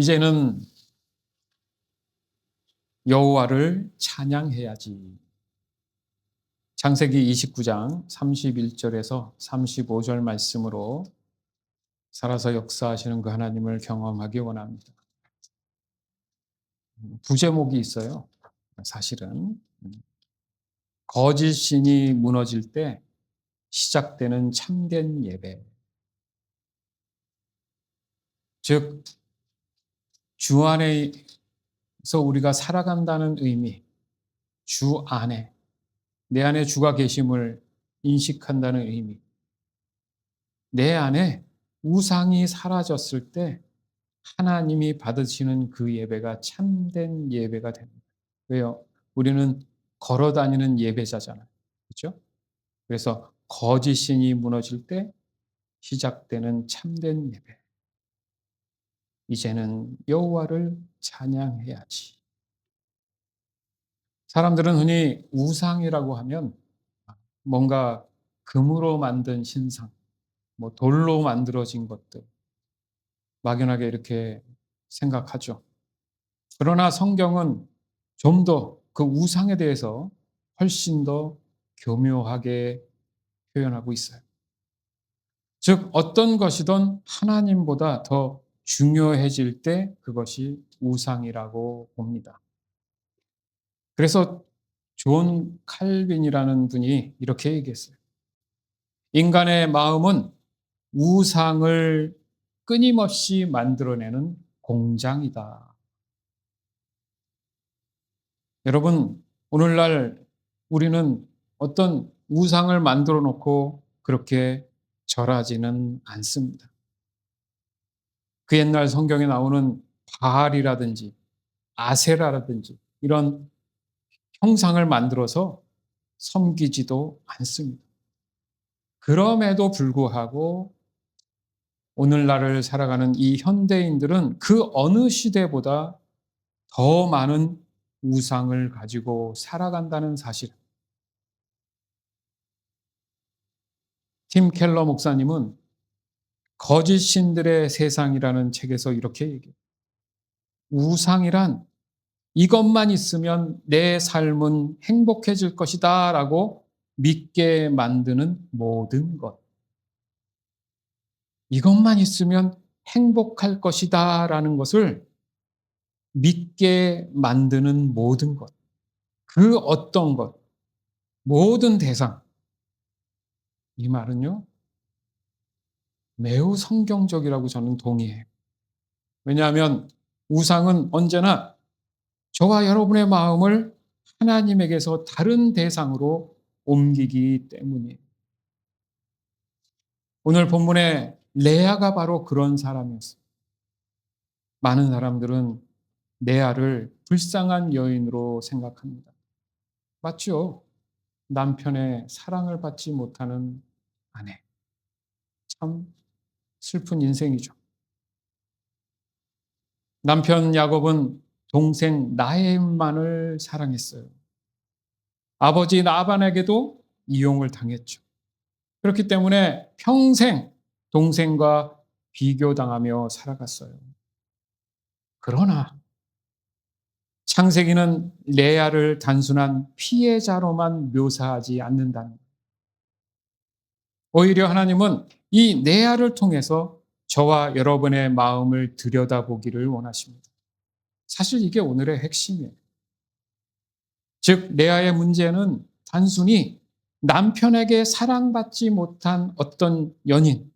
이제는 여호와를 찬양해야지. 창세기 29장 31절에서 35절 말씀으로 살아서 역사하시는 그 하나님을 경험하기 원합니다. 부제목이 있어요. 사실은 거짓 신이 무너질 때 시작되는 참된 예배. 즉, 주 안에서 우리가 살아간다는 의미, 주 안에, 내 안에 주가 계심을 인식한다는 의미, 내 안에 우상이 사라졌을 때 하나님이 받으시는 그 예배가 참된 예배가 됩니다. 왜요? 우리는 걸어 다니는 예배자잖아요. 그렇죠? 그래서 거짓 신이 무너질 때 시작되는 참된 예배. 이제는 여호와를 찬양해야지. 사람들은 흔히 우상이라고 하면 뭔가 금으로 만든 신상, 뭐 돌로 만들어진 것들, 막연하게 이렇게 생각하죠. 그러나 성경은 좀 더 그 우상에 대해서 훨씬 더 교묘하게 표현하고 있어요. 즉, 어떤 것이든 하나님보다 더 중요해질 때 그것이 우상이라고 봅니다. 그래서 존 칼빈이라는 분이 이렇게 얘기했어요. 인간의 마음은 우상을 끊임없이 만들어내는 공장이다. 여러분, 오늘날 우리는 어떤 우상을 만들어 놓고 그렇게 절하지는 않습니다. 그 옛날 성경에 나오는 바알이라든지 아세라라든지 이런 형상을 만들어서 섬기지도 않습니다. 그럼에도 불구하고 오늘날을 살아가는 이 현대인들은 그 어느 시대보다 더 많은 우상을 가지고 살아간다는 사실. 팀 켈러 목사님은 거짓 신들의 세상이라는 책에서 이렇게 얘기해요. 우상이란 이것만 있으면 내 삶은 행복해질 것이다 라고 믿게 만드는 모든 것. 이것만 있으면 행복할 것이다 라는 것을 믿게 만드는 모든 것. 그 어떤 것, 모든 대상. 이 말은요, 매우 성경적이라고 저는 동의해요. 왜냐하면 우상은 언제나 저와 여러분의 마음을 하나님에게서 다른 대상으로 옮기기 때문이에요. 오늘 본문의 레아가 바로 그런 사람이었어요. 많은 사람들은 레아를 불쌍한 여인으로 생각합니다. 맞죠? 남편의 사랑을 받지 못하는 아내. 참 슬픈 인생이죠. 남편 야곱은 동생 라헬만을 사랑했어요. 아버지 라반에게도 이용을 당했죠. 그렇기 때문에 평생 동생과 비교당하며 살아갔어요. 그러나 창세기는 레아를 단순한 피해자로만 묘사하지 않는다는 거예요. 오히려 하나님은 이 레아를 통해서 저와 여러분의 마음을 들여다보기를 원하십니다. 사실 이게 오늘의 핵심이에요. 즉, 레아의 문제는 단순히 남편에게 사랑받지 못한 어떤 연인,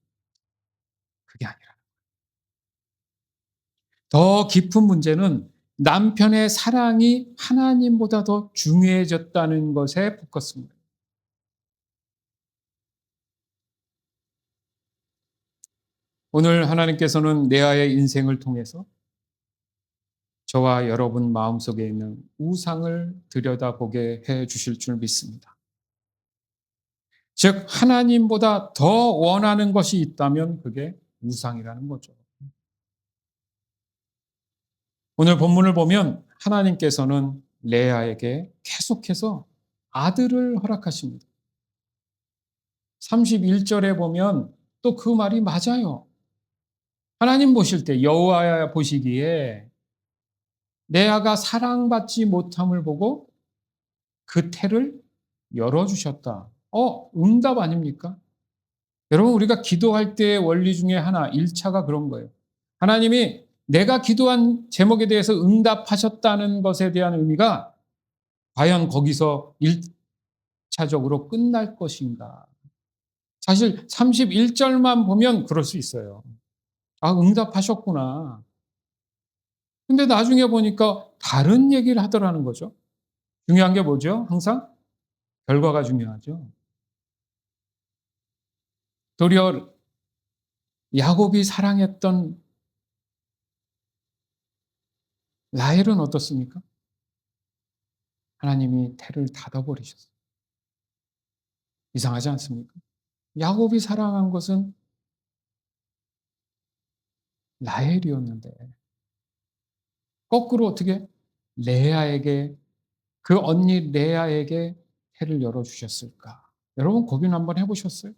그게 아니라 더 깊은 문제는 남편의 사랑이 하나님보다 더 중요해졌다는 것에 포커스입니다. 오늘 하나님께서는 레아의 인생을 통해서 저와 여러분 마음속에 있는 우상을 들여다보게 해 주실 줄 믿습니다. 즉, 하나님보다 더 원하는 것이 있다면 그게 우상이라는 거죠. 오늘 본문을 보면 하나님께서는 레아에게 계속해서 아들을 허락하십니다. 31절에 보면 또 그 말이 맞아요. 하나님 보실 때, 여호와 보시기에 레아가 사랑받지 못함을 보고 그 태를 열어주셨다. 응답 아닙니까? 여러분, 우리가 기도할 때의 원리 중에 하나, 1차가 그런 거예요. 하나님이 내가 기도한 제목에 대해서 응답하셨다는 것에 대한 의미가 과연 거기서 1차적으로 끝날 것인가? 사실 31절만 보면 그럴 수 있어요. 응답하셨구나. 근데 나중에 보니까 다른 얘기를 하더라는 거죠. 중요한 게 뭐죠? 항상 결과가 중요하죠. 도리어 야곱이 사랑했던 라헬은 어떻습니까? 하나님이 태를 닫아버리셨어요. 이상하지 않습니까? 야곱이 사랑한 것은 라헬이었는데 거꾸로 어떻게 레아에게 그 언니 레아에게 태를 열어주셨을까? 여러분 고민 한번 해보셨어요?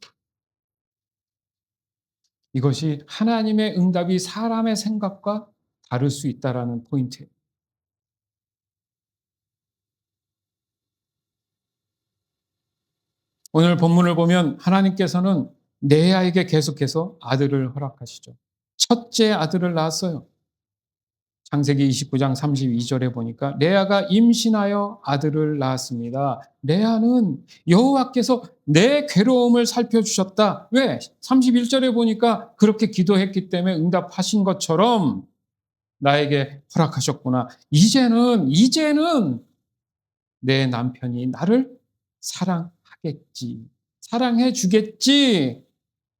이것이 하나님의 응답이 사람의 생각과 다를 수 있다라는 포인트예요. 오늘 본문을 보면 하나님께서는 레아에게 계속해서 아들을 허락하시죠. 첫째 아들을 낳았어요. 창세기 29장 32절에 보니까 레아가 임신하여 아들을 낳았습니다. 레아는 여호와께서 내 괴로움을 살펴주셨다. 왜? 31절에 보니까 그렇게 기도했기 때문에 응답하신 것처럼 나에게 허락하셨구나. 이제는 내 남편이 나를 사랑하겠지. 사랑해 주겠지.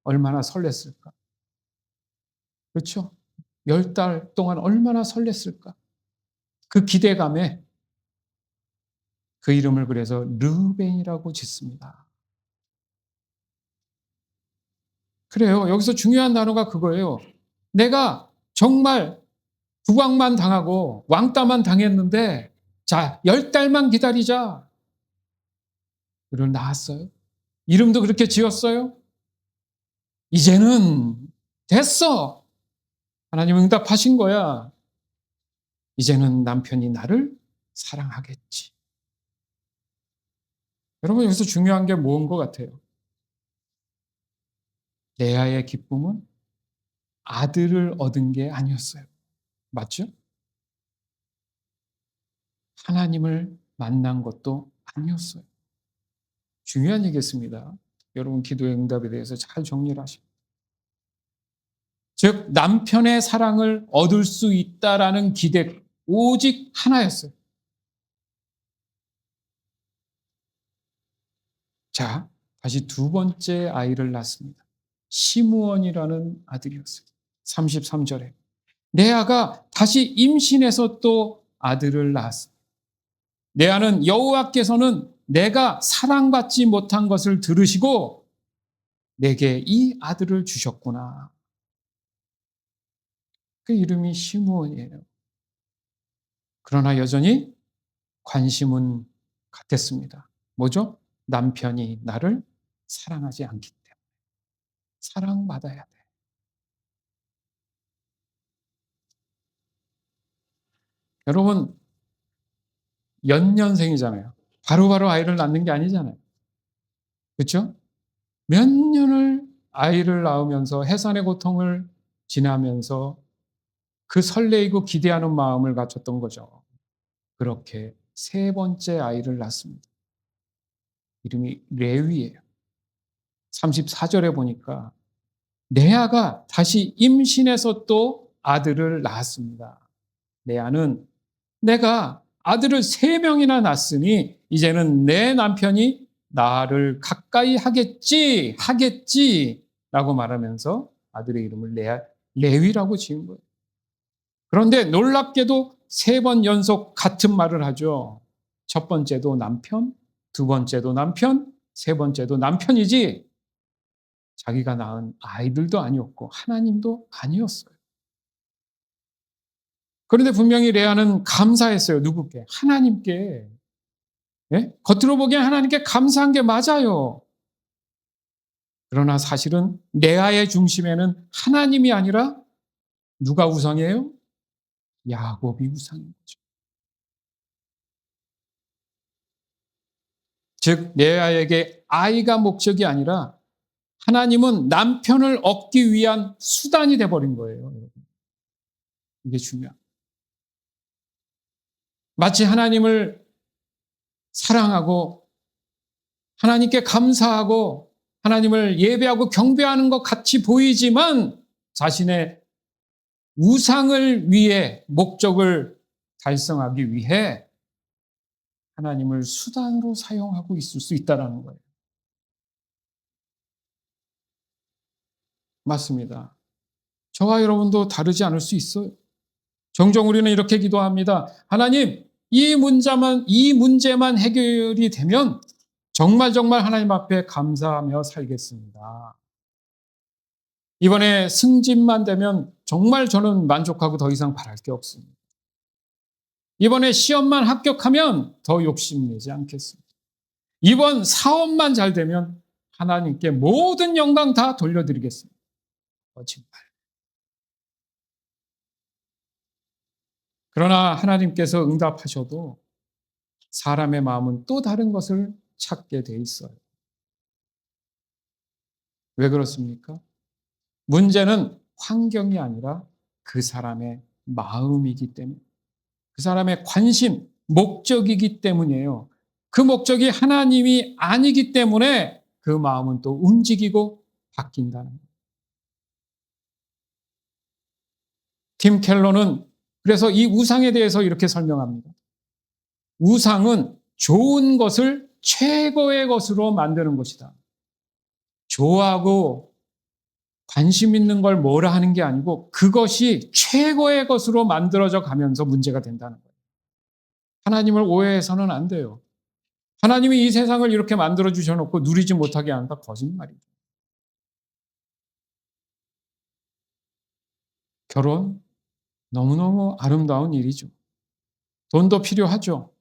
얼마나 설렜을까. 그렇죠? 10달 동안 얼마나 설렜을까. 그 기대감에 그 이름을 그래서 르우벤이라고 짓습니다. 그래요. 여기서 중요한 단어가 그거예요. 내가 정말 국왕만 당하고 왕따만 당했는데 자, 10달만 기다리자. 그를 낳았어요. 이름도 그렇게 지었어요. 이제는 됐어. 하나님 응답하신 거야. 이제는 남편이 나를 사랑하겠지. 여러분 여기서 중요한 게 뭔 것 같아요? 레아의 기쁨은 아들을 얻은 게 아니었어요. 맞죠? 하나님을 만난 것도 아니었어요. 중요한 얘기겠습니다. 여러분 기도의 응답에 대해서 잘 정리를 하시고. 즉 남편의 사랑을 얻을 수 있다라는 기대 오직 하나였어요. 자, 다시 두 번째 아이를 낳습니다. 시므온이라는 아들이었어요. 33절에 레아가 다시 임신해서 또 아들을 낳았습니다. 레아는 여호와께서는 내가 사랑받지 못한 것을 들으시고 내게 이 아들을 주셨구나. 그 이름이 시므온이에요. 그러나 여전히 관심은 같았습니다. 뭐죠? 남편이 나를 사랑하지 않기 때문에. 사랑받아야 돼. 여러분, 연년생이잖아요. 바로바로 아이를 낳는 게 아니잖아요. 그렇죠? 몇 년을 아이를 낳으면서 해산의 고통을 지나면서 그 설레이고 기대하는 마음을 갖췄던 거죠. 그렇게 세 번째 아이를 낳습니다. 이름이 레위예요. 34절에 보니까 레아가 다시 임신해서 또 아들을 낳았습니다. 레아는 내가 아들을 3명이나 낳았으니 이제는 내 남편이 나를 가까이 하겠지 라고 말하면서 아들의 이름을 레위라고 지은 거예요. 그런데 놀랍게도 3번 연속 같은 말을 하죠. 첫 번째도 남편, 두 번째도 남편, 세 번째도 남편이지 자기가 낳은 아이들도 아니었고 하나님도 아니었어요. 그런데 분명히 레아는 감사했어요. 누구께? 하나님께. 예? 겉으로 보기엔 하나님께 감사한 게 맞아요. 그러나 사실은 레아의 중심에는 하나님이 아니라 누가 우상이에요? 야곱이 우상인 거죠. 즉 레아에게 아이가 목적이 아니라 하나님은 남편을 얻기 위한 수단이 돼 버린 거예요, 여러분. 이게 중요합니다. 마치 하나님을 사랑하고 하나님께 감사하고 하나님을 예배하고 경배하는 것 같이 보이지만 자신의 우상을 위해 목적을 달성하기 위해 하나님을 수단으로 사용하고 있을 수 있다는 거예요. 맞습니다. 저와 여러분도 다르지 않을 수 있어요. 종종 우리는 이렇게 기도합니다. 하나님, 이 문제만 해결이 되면 정말 하나님 앞에 감사하며 살겠습니다. 이번에 승진만 되면 정말 저는 만족하고 더 이상 바랄 게 없습니다. 이번에 시험만 합격하면 더 욕심내지 않겠습니다. 이번 사업만 잘 되면 하나님께 모든 영광 다 돌려드리겠습니다. 정말. 그러나 하나님께서 응답하셔도 사람의 마음은 또 다른 것을 찾게 돼 있어요. 왜 그렇습니까? 문제는 환경이 아니라 그 사람의 마음이기 때문에, 그 사람의 관심, 목적이기 때문이에요. 그 목적이 하나님이 아니기 때문에 그 마음은 또 움직이고 바뀐다는 거예요. 팀 켈러는 그래서 이 우상에 대해서 이렇게 설명합니다. 우상은 좋은 것을 최고의 것으로 만드는 것이다. 좋아하고 관심 있는 걸 뭐라 하는 게 아니고 그것이 최고의 것으로 만들어져 가면서 문제가 된다는 거예요. 하나님을 오해해서는 안 돼요. 하나님이 이 세상을 이렇게 만들어 주셔놓고 누리지 못하게 한다? 거짓말이죠. 결혼 너무너무 아름다운 일이죠. 돈도 필요하죠.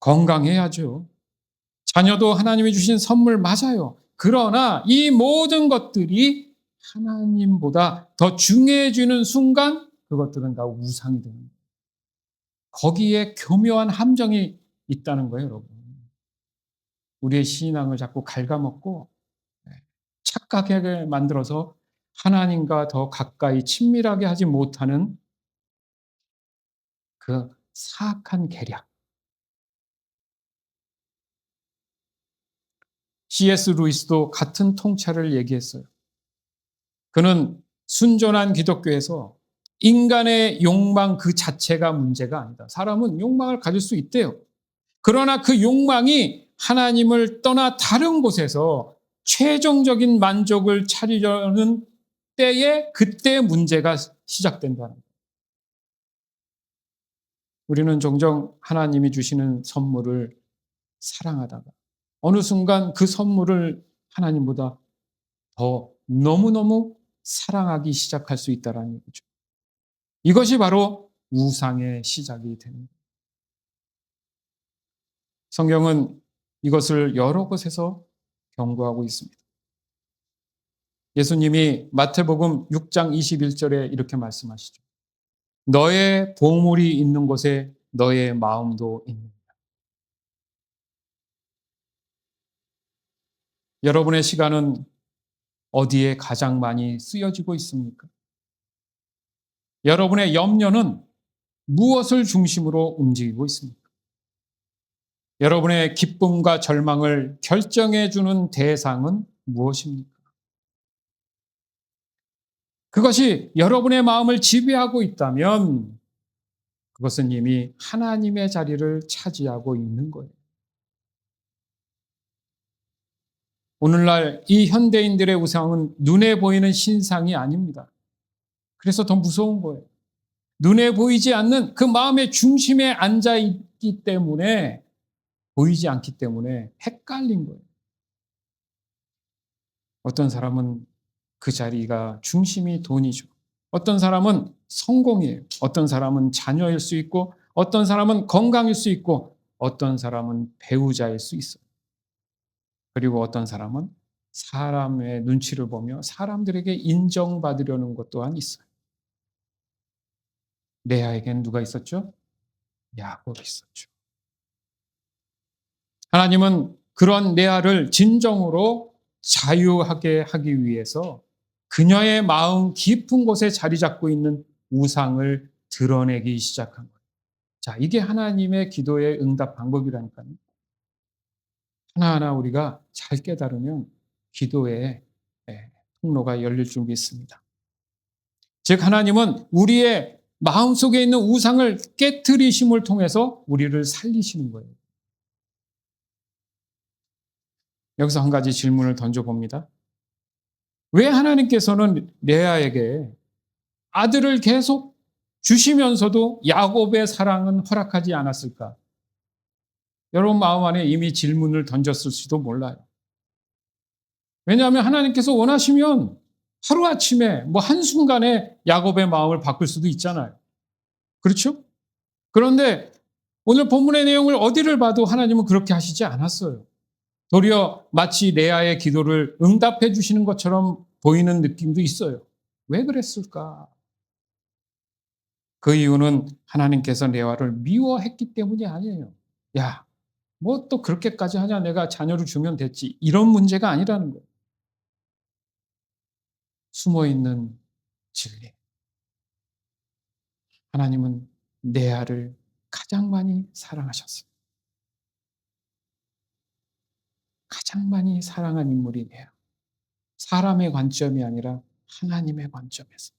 건강해야죠. 자녀도 하나님이 주신 선물 맞아요. 그러나 이 모든 것들이 하나님보다 더 중요해지는 순간 그것들은 다 우상이 되는 거예요. 거기에 교묘한 함정이 있다는 거예요, 여러분. 우리의 신앙을 자꾸 갉아먹고 착각하게 만들어서 하나님과 더 가까이 친밀하게 하지 못하는 그 사악한 계략. C.S. 루이스도 같은 통찰을 얘기했어요. 그는 순전한 기독교에서 인간의 욕망 그 자체가 문제가 아니다. 사람은 욕망을 가질 수 있대요. 그러나 그 욕망이 하나님을 떠나 다른 곳에서 최종적인 만족을 찾으려는 때에 그때 문제가 시작된다는 거예요. 우리는 종종 하나님이 주시는 선물을 사랑하다가 어느 순간 그 선물을 하나님보다 더 너무너무 사랑하기 시작할 수 있다는 얘기죠. 이것이 바로 우상의 시작이 되는 거예요. 성경은 이것을 여러 곳에서 경고하고 있습니다. 예수님이 마태복음 6장 21절에 이렇게 말씀하시죠. 너의 보물이 있는 곳에 너의 마음도 있느니라. 여러분의 시간은 어디에 가장 많이 쓰여지고 있습니까? 여러분의 염려는 무엇을 중심으로 움직이고 있습니까? 여러분의 기쁨과 절망을 결정해 주는 대상은 무엇입니까? 그것이 여러분의 마음을 지배하고 있다면 그것은 이미 하나님의 자리를 차지하고 있는 거예요. 오늘날 이 현대인들의 우상은 눈에 보이는 신상이 아닙니다. 그래서 더 무서운 거예요. 눈에 보이지 않는 그 마음의 중심에 앉아 있기 때문에 보이지 않기 때문에 헷갈린 거예요. 어떤 사람은 그 자리가 중심이 돈이죠. 어떤 사람은 성공이에요. 어떤 사람은 자녀일 수 있고 어떤 사람은 건강일 수 있고 어떤 사람은 배우자일 수 있어요. 그리고 어떤 사람은 사람의 눈치를 보며 사람들에게 인정받으려는 것 또한 있어요. 레아에겐 누가 있었죠? 야곱이 있었죠. 하나님은 그런 레아를 진정으로 자유하게 하기 위해서 그녀의 마음 깊은 곳에 자리 잡고 있는 우상을 드러내기 시작한 거예요. 자, 이게 하나님의 기도의 응답 방법이라니까요. 하나하나 우리가 잘 깨달으면 기도의 통로가 열릴 줄 믿습니다. 즉 하나님은 우리의 마음속에 있는 우상을 깨트리심을 통해서 우리를 살리시는 거예요. 여기서 한 가지 질문을 던져봅니다. 왜 하나님께서는 레아에게 아들을 계속 주시면서도 야곱의 사랑은 허락하지 않았을까? 여러분 마음 안에 이미 질문을 던졌을지도 몰라요. 왜냐하면 하나님께서 원하시면 하루아침에 한순간에 야곱의 마음을 바꿀 수도 있잖아요. 그렇죠? 그런데 오늘 본문의 내용을 어디를 봐도 하나님은 그렇게 하시지 않았어요. 도리어 마치 레아의 기도를 응답해 주시는 것처럼 보이는 느낌도 있어요. 왜 그랬을까? 그 이유는 하나님께서 레아를 미워했기 때문이 아니에요. 야, 또 그렇게까지 하냐? 내가 자녀를 주면 됐지. 이런 문제가 아니라는 거예요. 숨어 있는 진리. 하나님은 레아를 가장 많이 사랑하셨어요. 가장 많이 사랑한 인물이 레아. 사람의 관점이 아니라 하나님의 관점에서.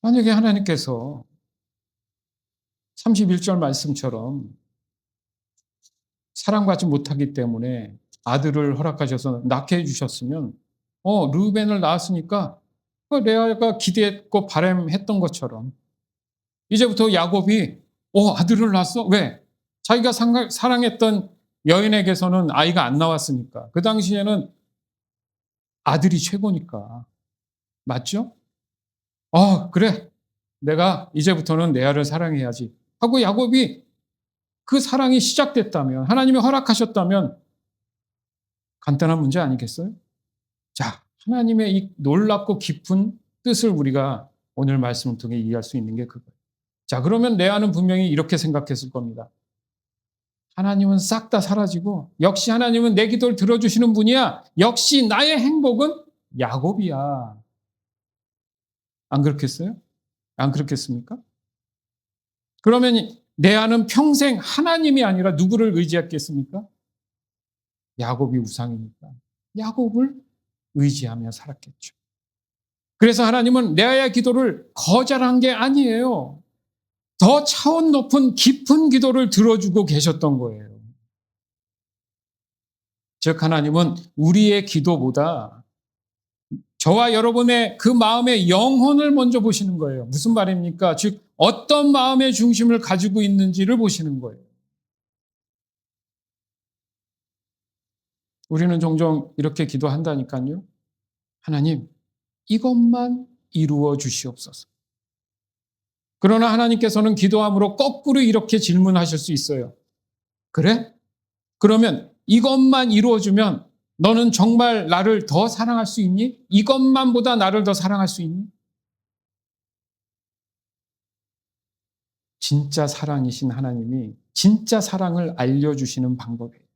만약에 하나님께서 31절 말씀처럼 사랑받지 못하기 때문에 아들을 허락하셔서 낳게 해주셨으면, 르우벤을 낳았으니까 레아가 기대했고 바람했던 것처럼 이제부터 야곱이 아들을 낳았어? 왜? 자기가 사랑했던 여인에게서는 아이가 안 나왔으니까. 그 당시에는 아들이 최고니까. 맞죠? 그래. 내가 이제부터는 레아를 사랑해야지. 하고 야곱이 그 사랑이 시작됐다면, 하나님이 허락하셨다면 간단한 문제 아니겠어요? 자, 하나님의 이 놀랍고 깊은 뜻을 우리가 오늘 말씀을 통해 이해할 수 있는 게 그거예요. 자, 그러면 레아는 분명히 이렇게 생각했을 겁니다. 하나님은 싹 다 사라지고 역시 하나님은 내 기도를 들어주시는 분이야. 역시 나의 행복은 야곱이야. 안 그렇겠어요? 안 그렇겠습니까? 그러면 레아는 평생 하나님이 아니라 누구를 의지했겠습니까? 야곱이 우상이니까 야곱을 의지하며 살았겠죠. 그래서 하나님은 레아의 기도를 거절한 게 아니에요. 더 차원 높은 깊은 기도를 들어주고 계셨던 거예요. 즉 하나님은 우리의 기도보다 저와 여러분의 그 마음의 영혼을 먼저 보시는 거예요. 무슨 말입니까? 즉 어떤 마음의 중심을 가지고 있는지를 보시는 거예요. 우리는 종종 이렇게 기도한다니까요. 하나님, 이것만 이루어 주시옵소서. 그러나 하나님께서는 기도함으로 거꾸로 이렇게 질문하실 수 있어요. 그래? 그러면 이것만 이루어주면 너는 정말 나를 더 사랑할 수 있니? 이것만보다 나를 더 사랑할 수 있니? 진짜 사랑이신 하나님이 진짜 사랑을 알려주시는 방법이에요.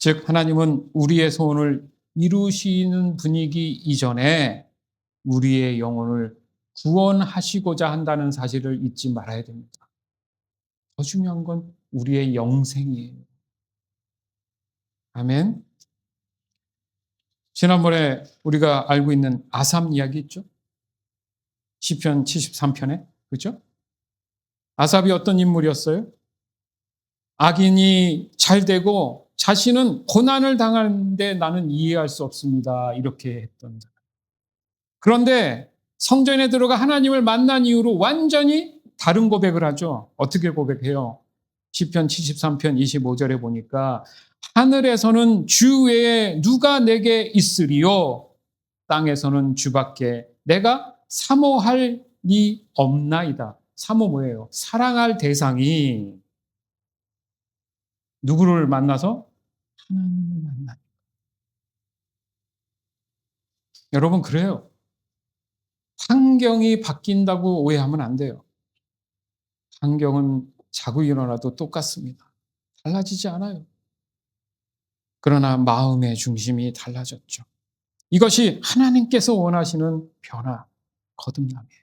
즉 하나님은 우리의 소원을 이루시는 분이기 이전에 우리의 영혼을 구원하시고자 한다는 사실을 잊지 말아야 됩니다. 더 중요한 건 우리의 영생이에요. 아멘. 지난번에 우리가 알고 있는 아삽 이야기 있죠? 시편 73편에. 그렇죠? 아삽이 어떤 인물이었어요? 악인이 잘 되고 자신은 고난을 당하는데 나는 이해할 수 없습니다. 이렇게 했던 사람. 그런데 성전에 들어가 하나님을 만난 이후로 완전히 다른 고백을 하죠. 어떻게 고백해요? 시편 73편 25절에 보니까 하늘에서는 주 외에 누가 내게 있으리요? 땅에서는 주밖에 내가 사모할 리 없나이다. 사모 뭐예요? 사랑할 대상이 누구를 만나서? 하나님을 만나. 여러분 그래요. 환경이 바뀐다고 오해하면 안 돼요. 환경은 자고 일어나도 똑같습니다. 달라지지 않아요. 그러나 마음의 중심이 달라졌죠. 이것이 하나님께서 원하시는 변화, 거듭남이에요.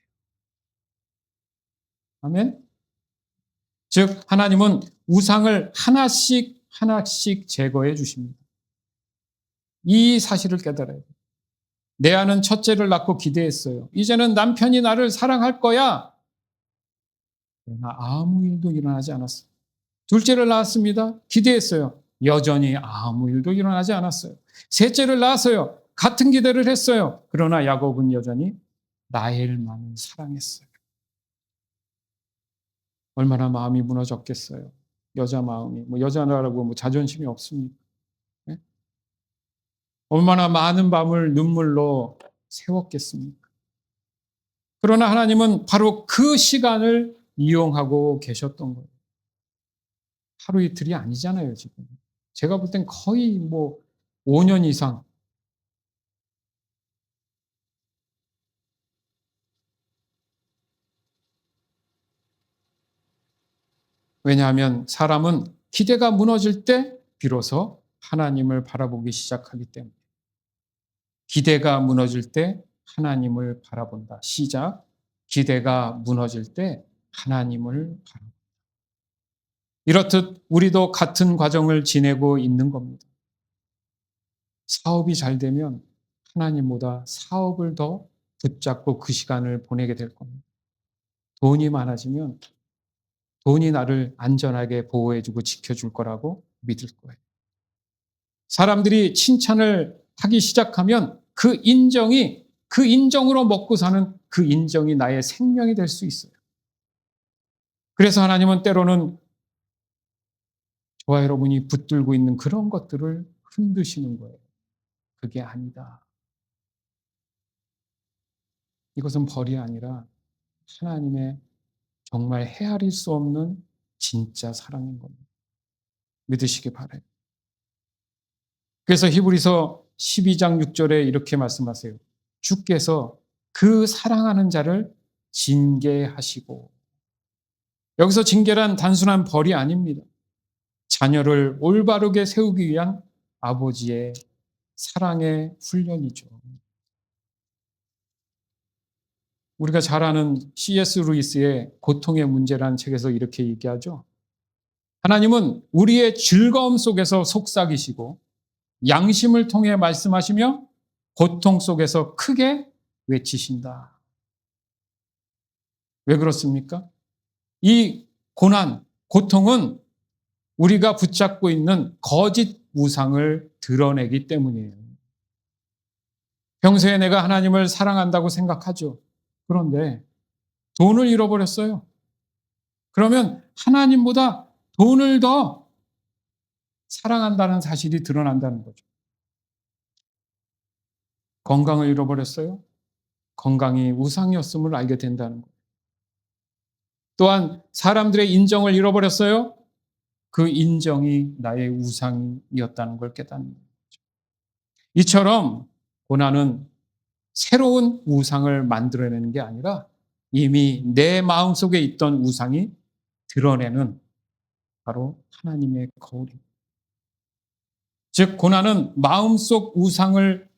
아멘? 즉 하나님은 우상을 하나씩 하나씩 제거해 주십니다. 이 사실을 깨달아야 돼요. 내 아는 첫째를 낳고 기대했어요. 이제는 남편이 나를 사랑할 거야. 그러나 아무 일도 일어나지 않았어요. 둘째를 낳았습니다. 기대했어요. 여전히 아무 일도 일어나지 않았어요. 셋째를 낳았어요. 같은 기대를 했어요. 그러나 야곱은 여전히 라헬만을 사랑했어요. 얼마나 마음이 무너졌겠어요. 여자 마음이. 여자라고 자존심이 없습니까? 네? 얼마나 많은 밤을 눈물로 세웠겠습니까? 그러나 하나님은 바로 그 시간을 이용하고 계셨던 거예요. 하루 이틀이 아니잖아요, 지금. 제가 볼 땐 거의 5년 이상. 왜냐하면 사람은 기대가 무너질 때 비로소 하나님을 바라보기 시작하기 때문에. 기대가 무너질 때 하나님을 바라본다. 시작. 기대가 무너질 때 하나님을 바라본다. 이렇듯 우리도 같은 과정을 지내고 있는 겁니다. 사업이 잘 되면 하나님보다 사업을 더 붙잡고 그 시간을 보내게 될 겁니다. 돈이 많아지면 돈이 나를 안전하게 보호해주고 지켜줄 거라고 믿을 거예요. 사람들이 칭찬을 하기 시작하면 그 인정으로 먹고 사는 그 인정이 나의 생명이 될 수 있어요. 그래서 하나님은 때로는 저와 여러분이 붙들고 있는 그런 것들을 흔드시는 거예요. 그게 아니다. 이것은 벌이 아니라 하나님의 정말 헤아릴 수 없는 진짜 사랑인 겁니다. 믿으시기 바라요. 그래서 히브리서 12장 6절에 이렇게 말씀하세요. 주께서 그 사랑하는 자를 징계하시고. 여기서 징계란 단순한 벌이 아닙니다. 자녀를 올바르게 세우기 위한 아버지의 사랑의 훈련이죠. 우리가 잘 아는 C.S. 루이스의 고통의 문제라는 책에서 이렇게 얘기하죠. 하나님은 우리의 즐거움 속에서 속삭이시고 양심을 통해 말씀하시며 고통 속에서 크게 외치신다. 왜 그렇습니까? 이 고난, 고통은 우리가 붙잡고 있는 거짓 우상을 드러내기 때문이에요. 평소에 내가 하나님을 사랑한다고 생각하죠. 그런데 돈을 잃어버렸어요. 그러면 하나님보다 돈을 더 사랑한다는 사실이 드러난다는 거죠. 건강을 잃어버렸어요. 건강이 우상이었음을 알게 된다는 거예요. 또한 사람들의 인정을 잃어버렸어요. 그 인정이 나의 우상이었다는 걸 깨닫는 거죠. 이처럼 고난은 새로운 우상을 만들어내는 게 아니라 이미 내 마음속에 있던 우상이 드러내는 바로 하나님의 거울입니다. 즉 고난은 마음속 우상을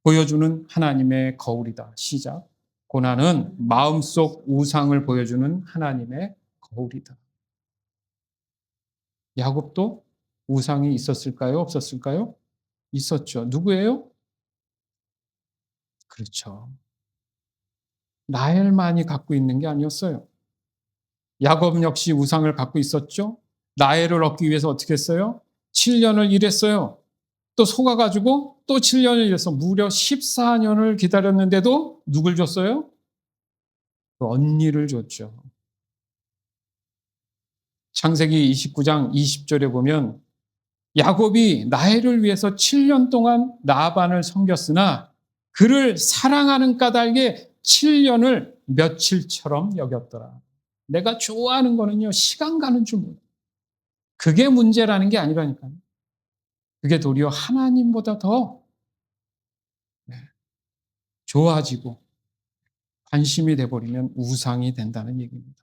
보여주는 하나님의 거울이다. 시작. 고난은 마음속 우상을 보여주는 하나님의 거울이다. 야곱도 우상이 있었을까요? 없었을까요? 있었죠. 누구예요? 그렇죠. 라헬만이 갖고 있는 게 아니었어요. 야곱 역시 우상을 갖고 있었죠. 라헬을 얻기 위해서 어떻게 했어요? 7년을 일했어요. 또 속아가지고 또 7년을 일해서 무려 14년을 기다렸는데도 누굴 줬어요? 그 언니를 줬죠. 창세기 29장 20절에 보면 야곱이 라헬을 위해서 7년 동안 라반을 섬겼으나 그를 사랑하는 까닭에 7년을 며칠처럼 여겼더라. 내가 좋아하는 거는요, 시간 가는 줄 몰라. 그게 문제라는 게 아니라니까요. 그게 도리어 하나님보다 더 좋아지고 관심이 돼버리면 우상이 된다는 얘기입니다.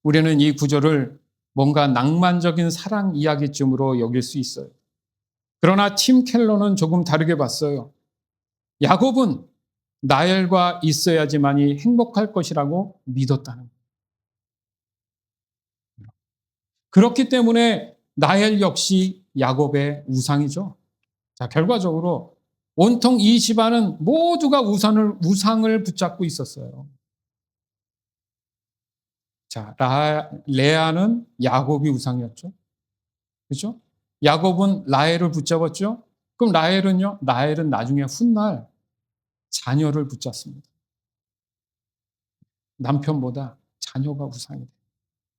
우리는 이 구절을 뭔가 낭만적인 사랑 이야기쯤으로 여길 수 있어요. 그러나 팀 켈러는 조금 다르게 봤어요. 야곱은 라헬과 있어야지만이 행복할 것이라고 믿었다는 거예요. 그렇기 때문에 라헬 역시 야곱의 우상이죠. 자, 결과적으로 온통 이 집안은 모두가 우상을 붙잡고 있었어요. 자, 레아는 야곱이 우상이었죠. 그렇죠? 야곱은 라헬을 붙잡았죠. 그럼 라헬은요? 라헬은 나중에 훗날 자녀를 붙잡습니다. 남편보다 자녀가 우상이 돼요.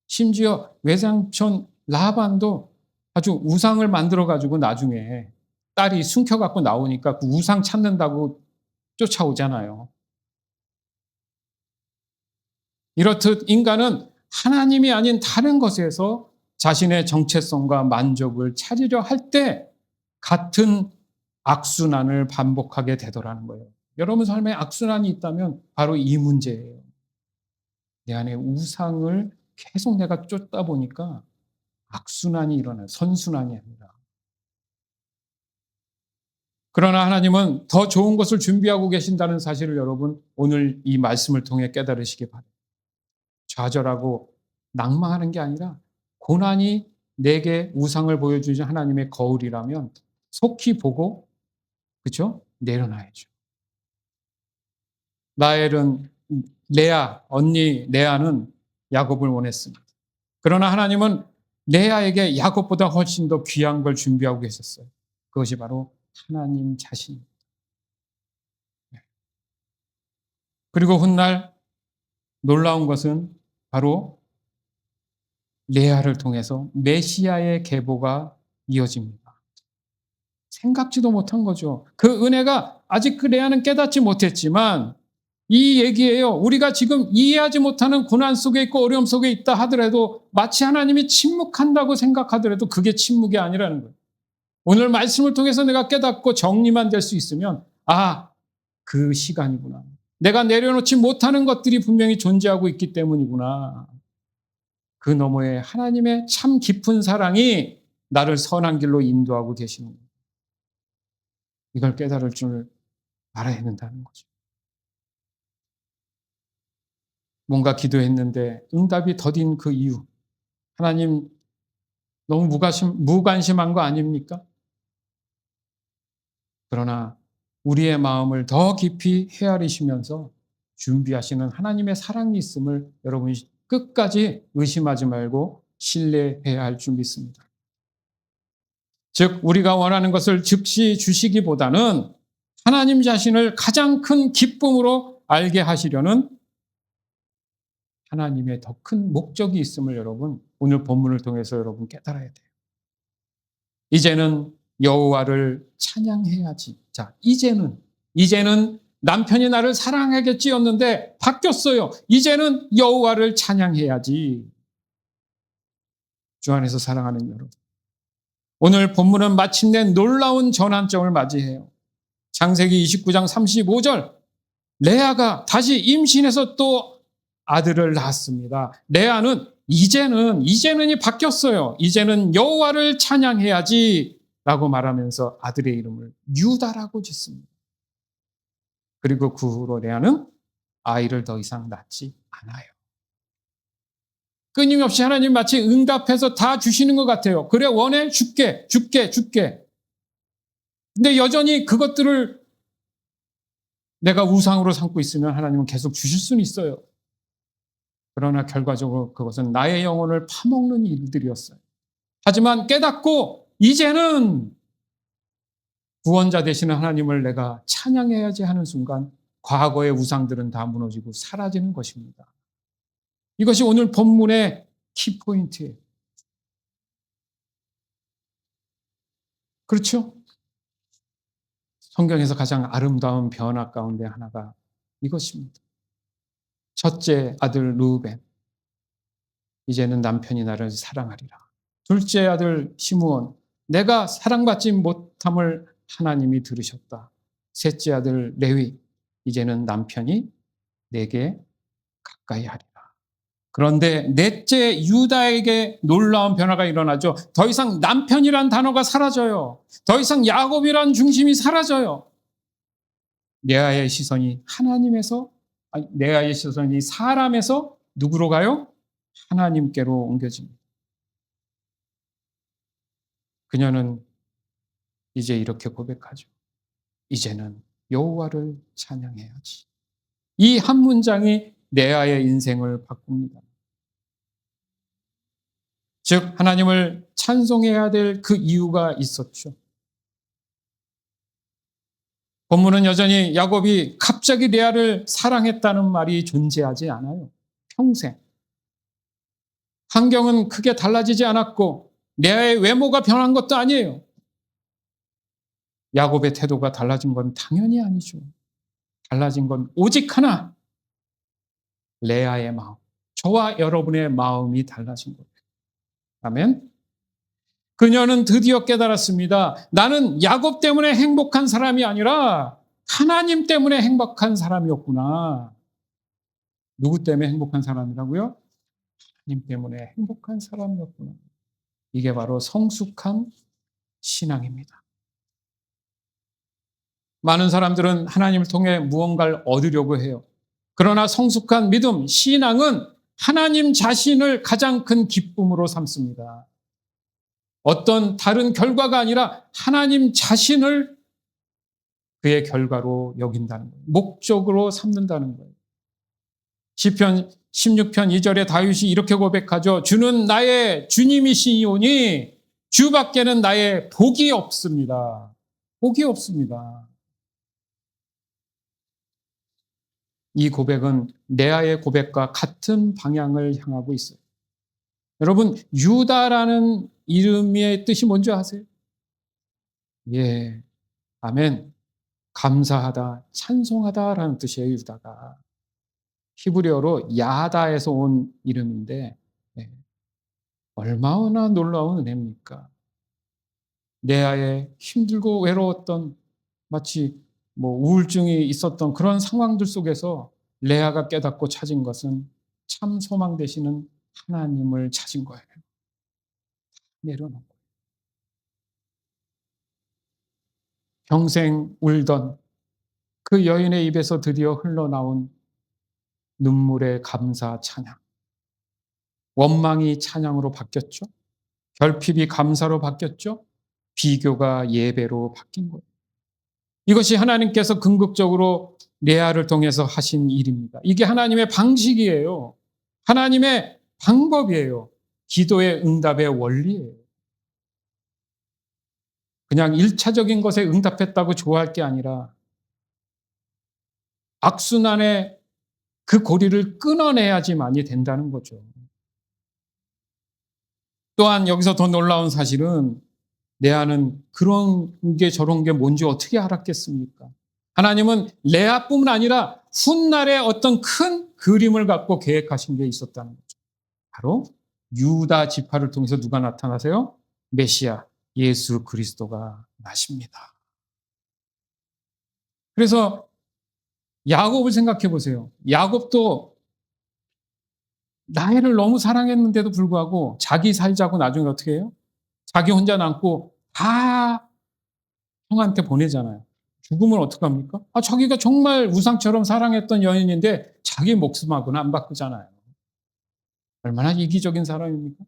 심지어 외삼촌 라반도 아주 우상을 만들어 가지고 나중에 딸이 숨겨 갖고 나오니까 그 우상 찾는다고 쫓아오잖아요. 이렇듯 인간은 하나님이 아닌 다른 것에서 자신의 정체성과 만족을 찾으려 할 때 같은 악순환을 반복하게 되더라는 거예요. 여러분 삶에 악순환이 있다면 바로 이 문제예요. 내 안에 우상을 계속 내가 쫓다 보니까 악순환이 일어나요. 선순환이 아니라. 그러나 하나님은 더 좋은 것을 준비하고 계신다는 사실을 여러분 오늘 이 말씀을 통해 깨달으시기 바랍니다. 좌절하고 낭망하는 게 아니라 고난이 내게 우상을 보여주신 하나님의 거울이라면 속히 보고 그렇죠? 내려놔야죠. 라헬은 언니 레아는 야곱을 원했습니다. 그러나 하나님은 레아에게 야곱보다 훨씬 더 귀한 걸 준비하고 계셨어요. 그것이 바로 하나님 자신입니다. 그리고 훗날 놀라운 것은 바로 레아를 통해서 메시아의 계보가 이어집니다. 생각지도 못한 거죠. 그 은혜가 아직 그 레아는 깨닫지 못했지만 이 얘기예요. 우리가 지금 이해하지 못하는 고난 속에 있고 어려움 속에 있다 하더라도 마치 하나님이 침묵한다고 생각하더라도 그게 침묵이 아니라는 거예요. 오늘 말씀을 통해서 내가 깨닫고 정리만 될 수 있으면 그 시간이구나. 내가 내려놓지 못하는 것들이 분명히 존재하고 있기 때문이구나. 그 너머에 하나님의 참 깊은 사랑이 나를 선한 길로 인도하고 계시는 거예요. 이걸 깨달을 줄 알아야 된다는 거죠. 뭔가 기도했는데 응답이 더딘 그 이유. 하나님 너무 무관심한 거 아닙니까? 그러나 우리의 마음을 더 깊이 헤아리시면서 준비하시는 하나님의 사랑이 있음을 여러분이 끝까지 의심하지 말고 신뢰해야 할 줄 믿습니다. 즉 우리가 원하는 것을 즉시 주시기보다는 하나님 자신을 가장 큰 기쁨으로 알게 하시려는 하나님의 더 큰 목적이 있음을 여러분 오늘 본문을 통해서 여러분 깨달아야 돼요. 이제는 여호와를 찬양해야지. 자, 이제는 남편이 나를 사랑하겠지였는데 바뀌었어요. 이제는 여호와를 찬양해야지. 주 안에서 사랑하는 여러분. 오늘 본문은 마침내 놀라운 전환점을 맞이해요. 창세기 29장 35절. 레아가 다시 임신해서 또 아들을 낳았습니다. 레아는 이제는이 바뀌었어요. 이제는 여호와를 찬양해야지 라고 말하면서 아들의 이름을 유다라고 짓습니다. 그리고 그 후로 레아는 아이를 더 이상 낳지 않아요. 끊임없이 하나님 마치 응답해서 다 주시는 것 같아요. 그래 원해? 줄게. 근데 여전히 그것들을 내가 우상으로 삼고 있으면 하나님은 계속 주실 수는 있어요. 그러나 결과적으로 그것은 나의 영혼을 파먹는 일들이었어요. 하지만 깨닫고 이제는 구원자 되시는 하나님을 내가 찬양해야지 하는 순간 과거의 우상들은 다 무너지고 사라지는 것입니다. 이것이 오늘 본문의 키포인트예요. 그렇죠? 성경에서 가장 아름다운 변화 가운데 하나가 이것입니다. 첫째 아들 르우벤, 이제는 남편이 나를 사랑하리라. 둘째 아들 시므온, 내가 사랑받지 못함을 하나님이 들으셨다. 셋째 아들 레위, 이제는 남편이 내게 가까이 하리라. 그런데 넷째 유다에게 놀라운 변화가 일어나죠. 더 이상 남편이란 단어가 사라져요. 더 이상 야곱이란 중심이 사라져요. 레아의 시선이 하나님에서, 아니, 레아의 시선이 사람에서 누구로 가요? 하나님께로 옮겨집니다. 그녀는 이제 이렇게 고백하죠. 이제는 여호와를 찬양해야지. 이 한 문장이 레아의 인생을 바꿉니다. 즉 하나님을 찬송해야 될 그 이유가 있었죠. 본문은 여전히 야곱이 갑자기 레아를 사랑했다는 말이 존재하지 않아요. 평생. 환경은 크게 달라지지 않았고 레아의 외모가 변한 것도 아니에요. 야곱의 태도가 달라진 건 당연히 아니죠. 달라진 건 오직 하나, 레아의 마음. 저와 여러분의 마음이 달라진 거예요. 아멘. 그녀는 드디어 깨달았습니다. 나는 야곱 때문에 행복한 사람이 아니라 하나님 때문에 행복한 사람이었구나. 누구 때문에 행복한 사람이라고요? 하나님 때문에 행복한 사람이었구나. 이게 바로 성숙한 신앙입니다. 많은 사람들은 하나님을 통해 무언가를 얻으려고 해요. 그러나 성숙한 믿음, 신앙은 하나님 자신을 가장 큰 기쁨으로 삼습니다. 어떤 다른 결과가 아니라 하나님 자신을 그의 결과로 여긴다는 거예요. 목적으로 삼는다는 거예요. 시편 16편 2절에 다윗이 이렇게 고백하죠. 주는 나의 주님이시오니 주밖에는 나의 복이 없습니다. 복이 없습니다. 이 고백은 레아의 고백과 같은 방향을 향하고 있어요. 여러분, 유다라는 이름의 뜻이 뭔지 아세요? 예, 아멘. 감사하다, 찬송하다라는 뜻이에요, 유다가. 히브리어로 야다에서 온 이름인데 네, 얼마나 놀라운 은혜입니까? 레아의 힘들고 외로웠던 마치 우울증이 있었던 그런 상황들 속에서 레아가 깨닫고 찾은 것은 참 소망 되시는 하나님을 찾은 거예요. 내려놓고. 평생 울던 그 여인의 입에서 드디어 흘러나온 눈물의 감사 찬양. 원망이 찬양으로 바뀌었죠. 결핍이 감사로 바뀌었죠. 비교가 예배로 바뀐 거예요. 이것이 하나님께서 궁극적으로 레아를 통해서 하신 일입니다. 이게 하나님의 방식이에요. 하나님의 방법이에요. 기도의 응답의 원리예요. 그냥 1차적인 것에 응답했다고 좋아할 게 아니라 악순환의 그 고리를 끊어내야지만이 된다는 거죠. 또한 여기서 더 놀라운 사실은 레아는 그런 게 저런 게 뭔지 어떻게 알았겠습니까? 하나님은 레아뿐만 아니라 훗날에 어떤 큰 그림을 갖고 계획하신 게 있었다는 거죠. 바로 유다 지파를 통해서 누가 나타나세요? 메시아 예수 그리스도가 나십니다. 그래서 야곱을 생각해 보세요. 야곱도 라헬을 너무 사랑했는데도 불구하고 자기 살자고 나중에 어떻게 해요? 자기 혼자 남고 다 형한테 보내잖아요. 죽으면 어떡합니까? 자기가 정말 우상처럼 사랑했던 여인인데 자기 목숨하고는 안 바꾸잖아요. 얼마나 이기적인 사람입니까?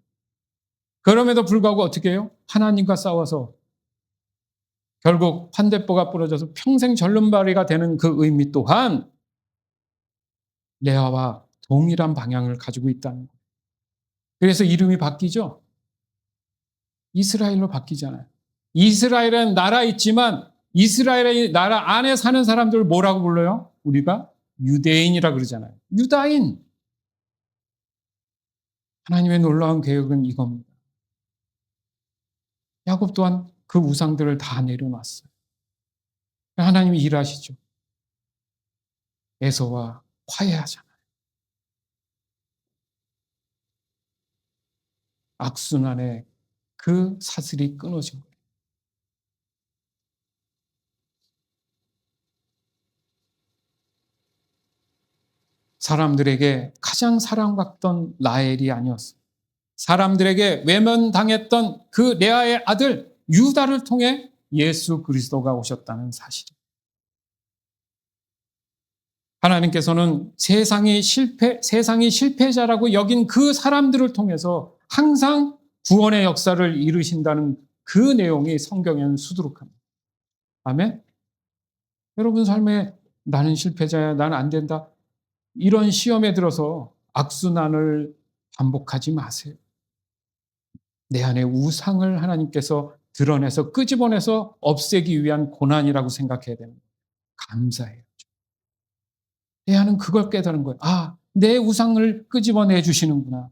그럼에도 불구하고 어떻게 해요? 하나님과 싸워서 결국 환대포가 부러져서 평생 절름발이가 되는 그 의미 또한 레아와 동일한 방향을 가지고 있다는 거예요. 그래서 이름이 바뀌죠. 이스라엘로 바뀌잖아요. 이스라엘은 나라 있지만 이스라엘의 나라 안에 사는 사람들을 뭐라고 불러요? 우리가 유대인이라 그러잖아요. 유다인. 하나님의 놀라운 계획은 이겁니다. 야곱 또한 그 우상들을 다 내려놨어요. 하나님이 일하시죠. 에서와 화해하잖아요. 악순환의 그 사슬이 끊어진 거예요. 사람들에게 가장 사랑받던 라헬이 아니었어. 사람들에게 외면당했던 그 레아의 아들 유다를 통해 예수 그리스도가 오셨다는 사실. 하나님께서는 세상이 실패자라고 여긴 그 사람들을 통해서 항상 구원의 역사를 이루신다는 그 내용이 성경에는 수두룩합니다. 아멘? 여러분 삶에 나는 실패자야, 나는 안 된다. 이런 시험에 들어서 악순환을 반복하지 마세요. 내 안에 우상을 하나님께서 드러내서 끄집어내서 없애기 위한 고난이라고 생각해야 됩니다. 감사해요. 내 안은 그걸 깨달은 거예요. 아, 내 우상을 끄집어내 주시는구나.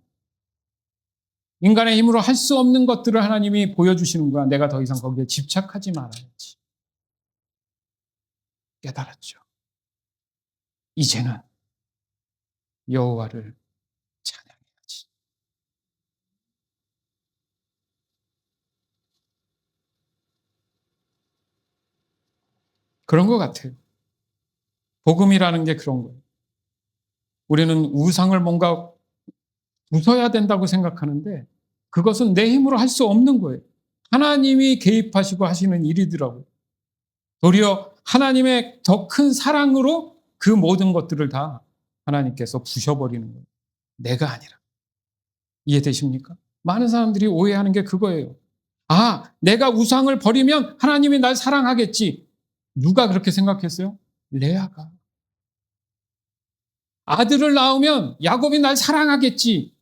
인간의 힘으로 할 수 없는 것들을 하나님이 보여주시는구나. 내가 더 이상 거기에 집착하지 말아야지. 깨달았죠. 이제는 여호와를 찬양해야지. 그런 것 같아요. 복음이라는 게 그런 거예요. 우리는 우상을 뭔가 부숴야 된다고 생각하는데 그것은 내 힘으로 할 수 없는 거예요. 하나님이 개입하시고 하시는 일이더라고요. 도리어 하나님의 더 큰 사랑으로 그 모든 것들을 다 하나님께서 부셔버리는 거예요. 내가 아니라. 이해되십니까? 많은 사람들이 오해하는 게 그거예요. 아, 내가 우상을 버리면 하나님이 날 사랑하겠지. 누가 그렇게 생각했어요? 레아가. 아들을 낳으면 야곱이 날 사랑하겠지.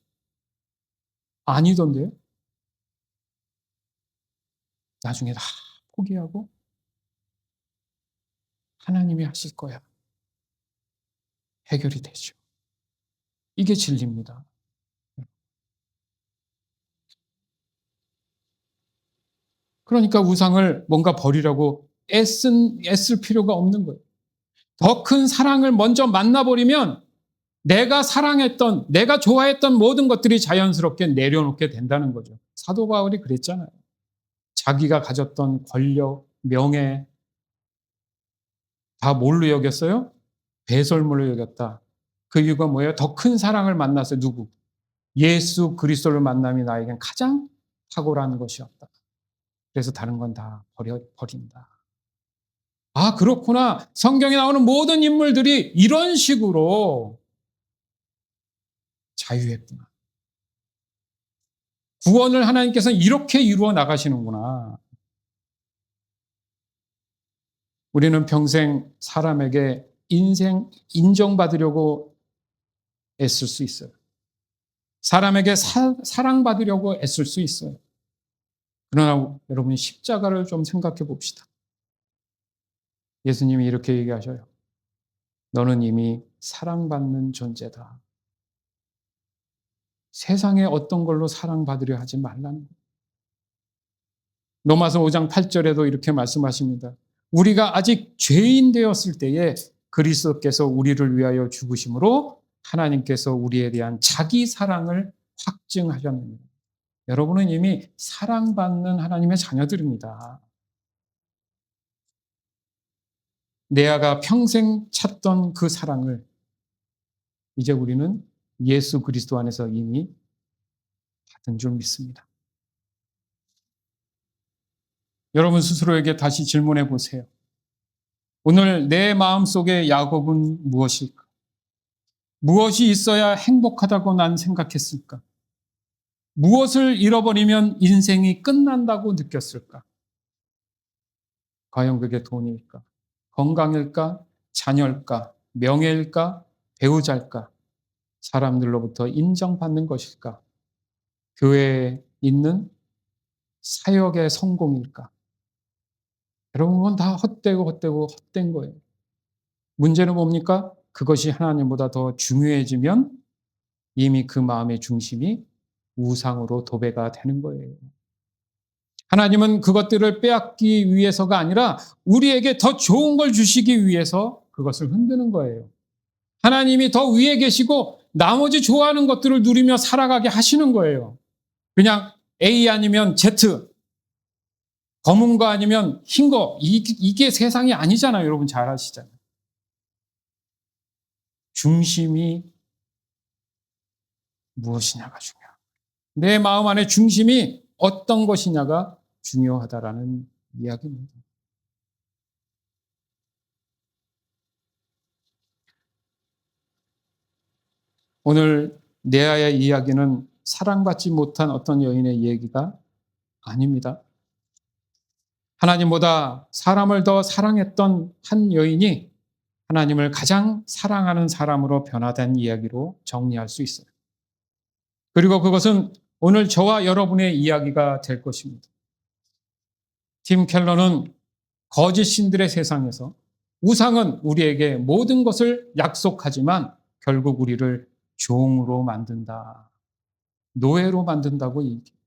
아니던데요? 나중에 다 포기하고 하나님이 하실 거야. 해결이 되죠. 이게 진리입니다. 그러니까 우상을 뭔가 버리라고 애쓸 필요가 없는 거예요. 더 큰 사랑을 먼저 만나버리면 내가 사랑했던, 내가 좋아했던 모든 것들이 자연스럽게 내려놓게 된다는 거죠. 사도 바울이 그랬잖아요. 자기가 가졌던 권력, 명예 다 뭘로 여겼어요? 배설물로 여겼다. 그 이유가 뭐예요? 더 큰 사랑을 만나서 누구? 예수 그리스도를 만남이 나에겐 가장 탁월한 것이었다. 그래서 다른 건 다 버린다. 아, 그렇구나. 성경에 나오는 모든 인물들이 이런 식으로 자유했구나. 구원을 하나님께서는 이렇게 이루어 나가시는구나. 우리는 평생 사람에게 인정받으려고 애쓸 수 있어요. 사람에게 사랑받으려고 애쓸 수 있어요. 그러나 여러분 십자가를 좀 생각해 봅시다. 예수님이 이렇게 얘기하셔요. 너는 이미 사랑받는 존재다. 세상에 어떤 걸로 사랑받으려 하지 말라는 거예요. 로마서 5장 8절에도 이렇게 말씀하십니다. 우리가 아직 죄인 되었을 때에 그리스도께서 우리를 위하여 죽으심으로 하나님께서 우리에 대한 자기 사랑을 확증하셨느니라. 여러분은 이미 사랑받는 하나님의 자녀들입니다. 레아가 평생 찾던 그 사랑을 이제 우리는 예수 그리스도 안에서 이미 받은 줄 믿습니다. 여러분 스스로에게 다시 질문해 보세요. 오늘 내 마음속의 야곱은 무엇일까? 무엇이 있어야 행복하다고 난 생각했을까? 무엇을 잃어버리면 인생이 끝난다고 느꼈을까? 과연 그게 돈일까? 건강일까? 자녀일까? 명예일까? 배우자일까? 사람들로부터 인정받는 것일까? 교회에 있는 사역의 성공일까? 여러분, 그건 다 헛된 거예요. 문제는 뭡니까? 그것이 하나님보다 더 중요해지면 이미 그 마음의 중심이 우상으로 도배가 되는 거예요. 하나님은 그것들을 빼앗기 위해서가 아니라 우리에게 더 좋은 걸 주시기 위해서 그것을 흔드는 거예요. 하나님이 더 위에 계시고 나머지 좋아하는 것들을 누리며 살아가게 하시는 거예요. 그냥 A 아니면 Z, 검은 거 아니면 흰 거, 이게 세상이 아니잖아요. 여러분 잘 아시잖아요. 중심이 무엇이냐가 중요합니다. 내 마음 안의 중심이 어떤 것이냐가 중요하다라는 이야기입니다. 오늘 레아의 이야기는 사랑받지 못한 어떤 여인의 얘기가 아닙니다. 하나님보다 사람을 더 사랑했던 한 여인이 하나님을 가장 사랑하는 사람으로 변화된 이야기로 정리할 수 있어요. 그리고 그것은 오늘 저와 여러분의 이야기가 될 것입니다. 팀 켈러는 거짓 신들의 세상에서 우상은 우리에게 모든 것을 약속하지만 결국 우리를 종으로 만든다. 노예로 만든다고 얘기해요.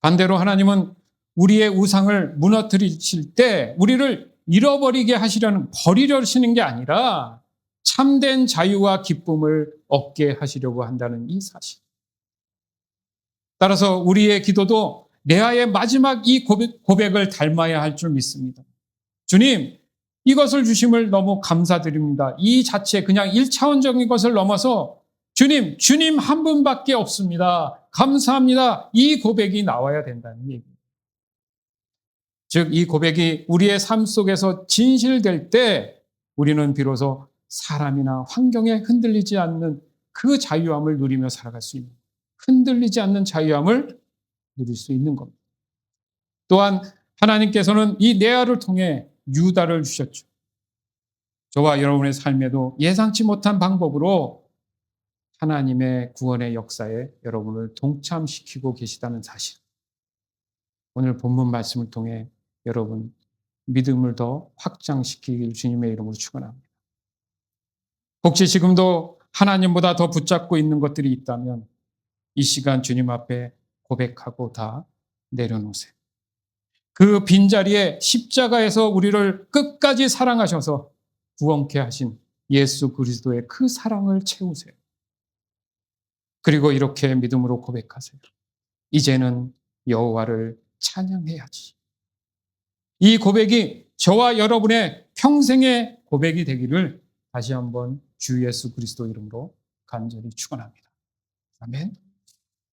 반대로 하나님은 우리의 우상을 무너뜨리실 때 우리를 잃어버리게 하시려는, 버리려시는 게 아니라 참된 자유와 기쁨을 얻게 하시려고 한다는 이 사실. 따라서 우리의 기도도 레아의 마지막 이 고백을 닮아야 할 줄 믿습니다. 주님, 이것을 주심을 너무 감사드립니다. 이 자체 그냥 1차원적인 것을 넘어서 주님 한 분밖에 없습니다. 감사합니다. 이 고백이 나와야 된다는 얘기입니다. 즉, 이 고백이 우리의 삶 속에서 진실될 때 우리는 비로소 사람이나 환경에 흔들리지 않는 그 자유함을 누리며 살아갈 수 있는, 흔들리지 않는 자유함을 누릴 수 있는 겁니다. 또한 하나님께서는 이 레아를 통해 유다를 주셨죠. 저와 여러분의 삶에도 예상치 못한 방법으로 하나님의 구원의 역사에 여러분을 동참시키고 계시다는 사실. 오늘 본문 말씀을 통해 여러분 믿음을 더 확장시키길 주님의 이름으로 축원합니다. 혹시 지금도 하나님보다 더 붙잡고 있는 것들이 있다면 이 시간 주님 앞에 고백하고 다 내려놓으세요. 그 빈자리에 십자가에서 우리를 끝까지 사랑하셔서 구원케 하신 예수 그리스도의 그 사랑을 채우세요. 그리고 이렇게 믿음으로 고백하세요. 이제는 여호와를 찬양해야지. 이 고백이 저와 여러분의 평생의 고백이 되기를 다시 한번 주 예수 그리스도 이름으로 간절히 축원합니다. 아멘.